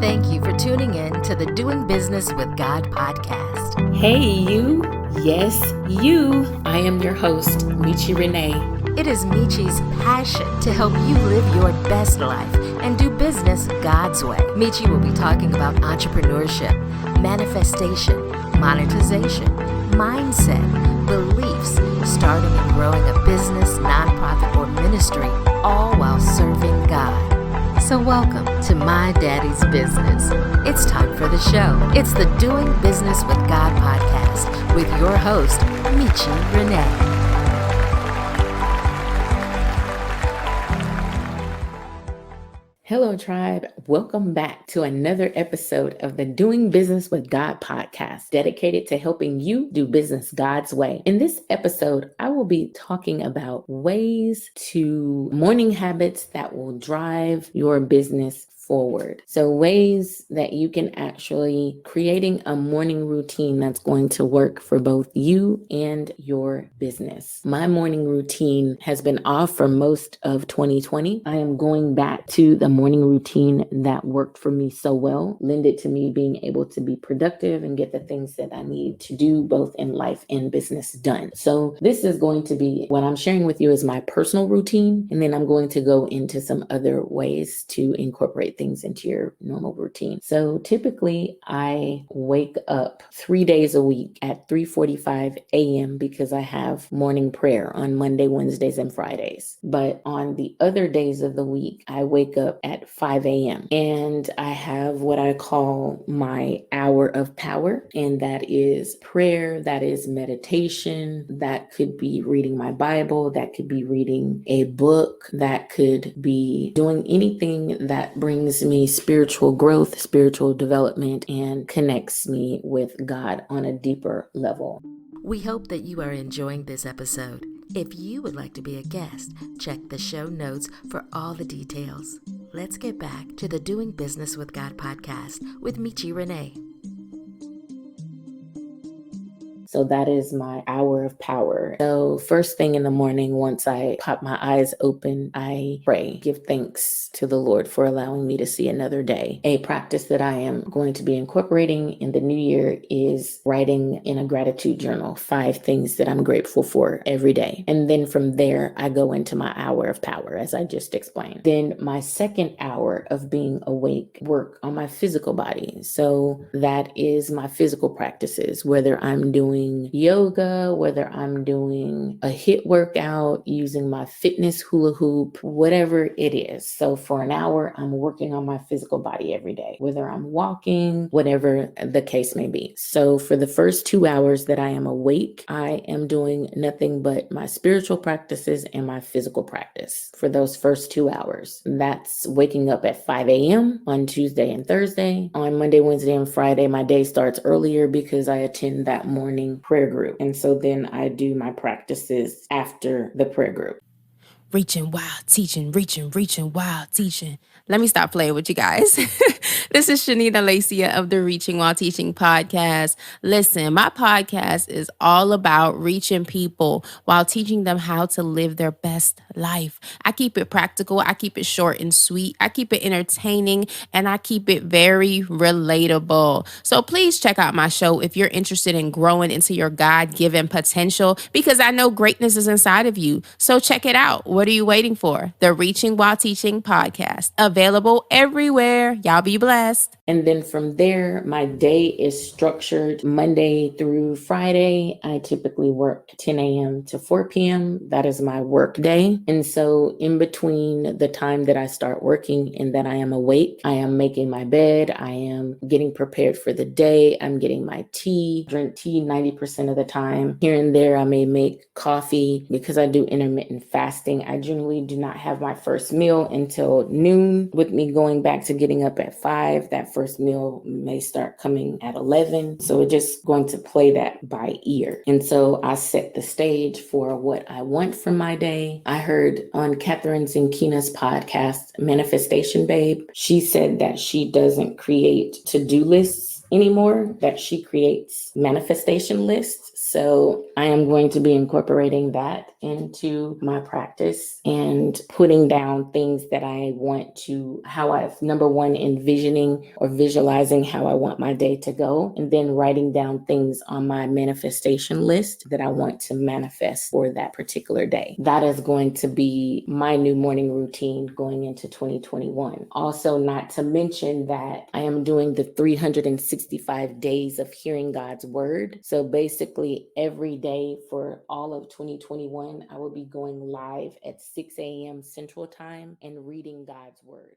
Thank you for tuning in to the Doing Business with God podcast. Hey, you. Yes, you. I am your host, Michi Renee. It is Michi's passion to help you live your best life and do business God's way. Michi will be talking about entrepreneurship, manifestation, monetization, mindset, beliefs, starting and growing a business, nonprofit, or ministry, all while serving God. So welcome to My Daddy's Business. It's time for the show. It's the Doing Business with God podcast with your host, Michi Renee. Hello, tribe. Welcome back to another episode of the Doing Business with God podcast, dedicated to helping you do business God's way. In this episode, I will be talking about ways to morning habits that will drive your business forward. So ways that you can actually creating a morning routine that's going to work for both you and your business. My morning routine has been off for most of 2020. I am going back to the morning routine that worked for me so well, lended to me being able to be productive and get the things that I need to do both in life and business done. So this is going to be what I'm sharing with you is my personal routine, and then I'm going to go into some other ways to incorporate things into your normal routine. So typically I wake up 3 days a week at 3:45 a.m. because I have morning prayer on Monday, Wednesdays, and Fridays. But on the other days of the week, I wake up at 5 a.m. and I have what I call my hour of power. And that is prayer, that is meditation, that could be reading my Bible, that could be reading a book, that could be doing anything that brings me spiritual growth, spiritual development, and connects me with God on a deeper level. We hope that you are enjoying this episode. If you would like to be a guest, check the show notes for all the details. Let's get back to the Doing Business with God podcast with Michi Renee. So that is my hour of power. So first thing in the morning, once I pop my eyes open, I pray, give thanks to the Lord for allowing me to see another day. A practice that I am going to be incorporating in the new year is writing in a gratitude journal 5 things that I'm grateful for every day. And then from there, I go into my hour of power, as I just explained. Then my second hour of being awake, work on my physical body. So that is my physical practices, whether I'm doing yoga, whether I'm doing a HIIT workout, using my fitness hula hoop, whatever it is. So for an hour, I'm working on my physical body every day, whether I'm walking, whatever the case may be. So for the first 2 hours that I am awake, I am doing nothing but my spiritual practices and my physical practice for those first 2 hours. That's waking up at 5 a.m. on Tuesday and Thursday. On Monday, Wednesday, and Friday, my day starts earlier because I attend that morning prayer group. And so then I do my practices after the prayer group. Reaching wild, teaching, reaching wild, teaching. Let me stop playing with you guys. This is Shanita Lacia of the Reaching While Teaching podcast. Listen, my podcast is all about reaching people while teaching them how to live their best life. I keep it practical. I keep it short and sweet. I keep it entertaining, and I keep it very relatable. So please check out my show if you're interested in growing into your God-given potential, because I know greatness is inside of you. So check it out. What are you waiting for? The Reaching While Teaching podcast, available everywhere. Y'all be blessed. And then from there, my day is structured Monday through Friday. I typically work 10 a.m. to 4 p.m. That is my work day. And so in between the time that I start working and that I am awake, I am making my bed. I am getting prepared for the day. I'm getting my tea, drink tea 90% of the time. Here and there, I may make coffee because I do intermittent fasting. I generally do not have my first meal until noon, with me going back to getting up at 5. That first meal may start coming at 11. So we're just going to play that by ear. And so I set the stage for what I want from my day. I heard on Catherine Zinkina's podcast, Manifestation Babe, she said that she doesn't create to-do lists anymore, that she creates manifestation lists. So I am going to be incorporating that into my practice and putting down things that I want to, how I've, number one, envisioning or visualizing how I want my day to go, and then writing down things on my manifestation list that I want to manifest for that particular day. That is going to be my new morning routine going into 2021. Also, not to mention that I am doing the 365 days of hearing God's word. So basically every day for all of 2021, I will be going live at 6 a.m. Central Time and reading God's word.